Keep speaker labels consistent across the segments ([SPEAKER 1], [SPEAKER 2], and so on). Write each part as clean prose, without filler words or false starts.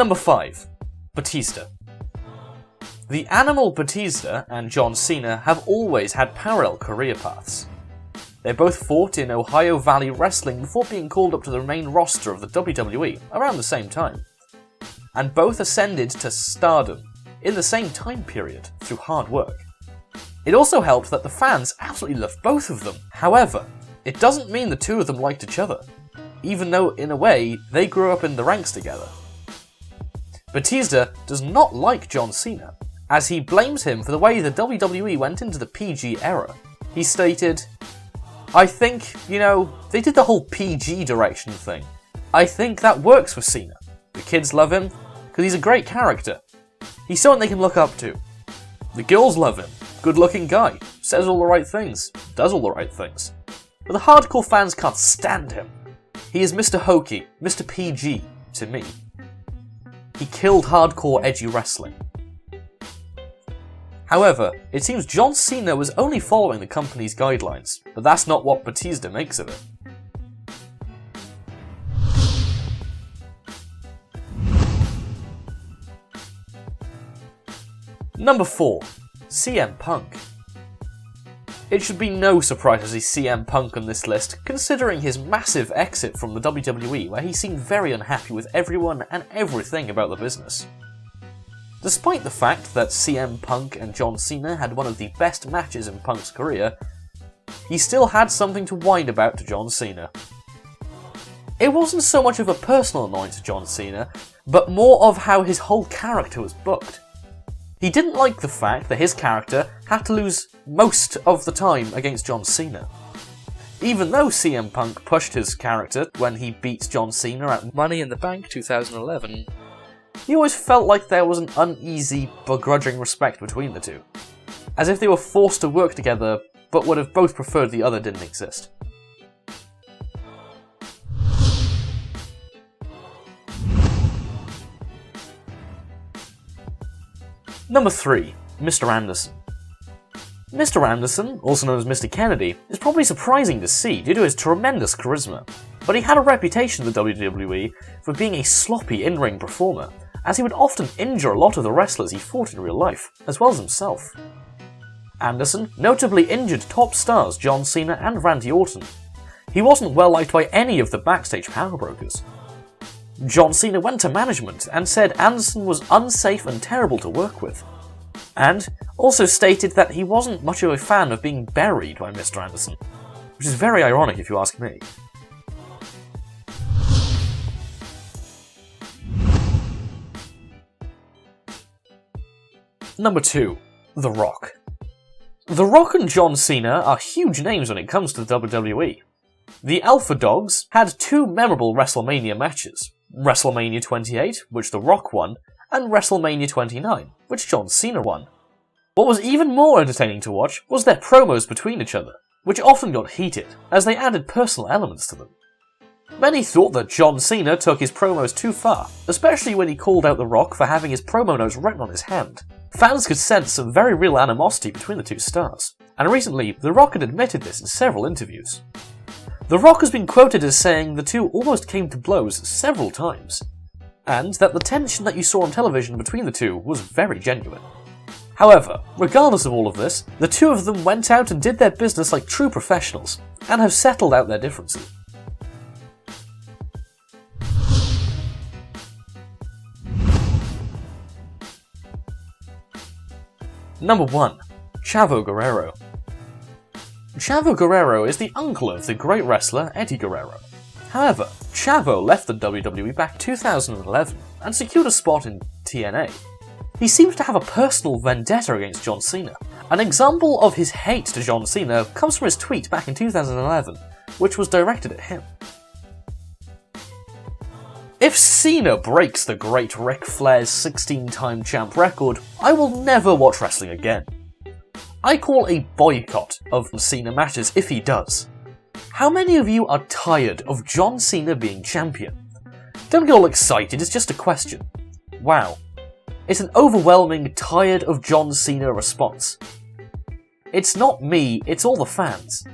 [SPEAKER 1] Number 5. Batista. The Animal Batista and John Cena have always had parallel career paths. They both fought in Ohio Valley Wrestling before being called up to the main roster of the WWE around the same time, and both ascended to stardom in the same time period through hard work. It also helped that the fans absolutely loved both of them. However, it doesn't mean the two of them liked each other, even though in a way they grew up in the ranks together. Batista does not like John Cena, as he blames him for the way the WWE went into the PG era. He stated, "I think, they did the whole PG direction thing. I think that works for Cena. The kids love him, because he's a great character. He's someone they can look up to. The girls love him. Good looking guy. Says all the right things. Does all the right things. But the hardcore fans can't stand him. He is Mr. Hokey, Mr. PG, to me. He killed hardcore edgy wrestling." However, it seems John Cena was only following the company's guidelines, but that's not what Batista makes of it. Number 4. CM Punk. It should be no surprise to see CM Punk on this list, considering his massive exit from the WWE, where he seemed very unhappy with everyone and everything about the business. Despite the fact that CM Punk and John Cena had one of the best matches in Punk's career, he still had something to whine about to John Cena. It wasn't so much of a personal annoyance to John Cena, but more of how his whole character was booked. He didn't like the fact that his character had to lose most of the time against John Cena. Even though CM Punk pushed his character when he beat John Cena at Money in the Bank 2011, he always felt like there was an uneasy, begrudging respect between the two, as if they were forced to work together but would have both preferred the other didn't exist. Number 3. Mr. Anderson. Mr. Anderson, also known as Mr. Kennedy, is probably surprising to see due to his tremendous charisma, but he had a reputation in the WWE for being a sloppy in-ring performer, as he would often injure a lot of the wrestlers he fought in real life, as well as himself. Anderson notably injured top stars John Cena and Randy Orton. He wasn't well liked by any of the backstage power brokers. John Cena went to management and said Anderson was unsafe and terrible to work with, and also stated that he wasn't much of a fan of being buried by Mr. Anderson, which is very ironic if you ask me. Number 2. The Rock. The Rock and John Cena are huge names when it comes to the WWE. The Alpha Dogs had 2 memorable WrestleMania matches, WrestleMania 28, which The Rock won, and WrestleMania 29, which John Cena won. What was even more entertaining to watch was their promos between each other, which often got heated, as they added personal elements to them. Many thought that John Cena took his promos too far, especially when he called out The Rock for having his promo notes written on his hand. Fans could sense some very real animosity between the two stars, and recently The Rock had admitted this in several interviews. The Rock has been quoted as saying the two almost came to blows several times, and that the tension that you saw on television between the two was very genuine. However, regardless of all of this, the two of them went out and did their business like true professionals, and have settled out their differences. Number 1. Chavo Guerrero. Chavo Guerrero is the uncle of the great wrestler Eddie Guerrero. However, Chavo left the WWE back 2011 and secured a spot in TNA. He seems to have a personal vendetta against John Cena. An example of his hate to John Cena comes from his tweet back in 2011, which was directed at him. If Cena breaks the great Ric Flair's 16-time champ record, I will never watch wrestling again. I call a boycott of Cena matches if he does. How many of you are tired of John Cena being champion? Don't get all excited, it's just a question. Wow. It's an overwhelming tired of John Cena response. It's not me, it's all the fans.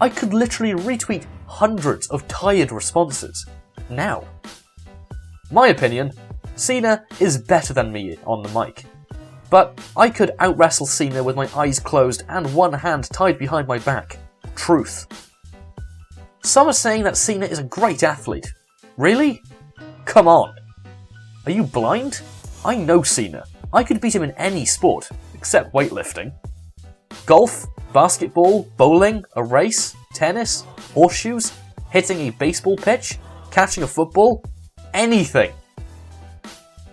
[SPEAKER 1] I could literally retweet hundreds of tired responses. Now. My opinion, Cena is better than me on the mic. But I could out-wrestle Cena with my eyes closed and one hand tied behind my back. Truth. Some are saying that Cena is a great athlete. Really? Come on. Are you blind? I know Cena. I could beat him in any sport, except weightlifting. Golf, basketball, bowling, a race, tennis, horseshoes, hitting a baseball pitch, catching a football, anything.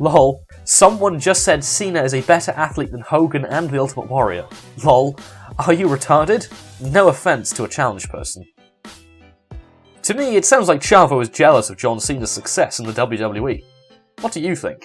[SPEAKER 1] Lol, someone just said Cena is a better athlete than Hogan and the Ultimate Warrior. Lol, are you retarded? No offense to a challenge person. To me, it sounds like Chavo is jealous of John Cena's success in the WWE. What do you think?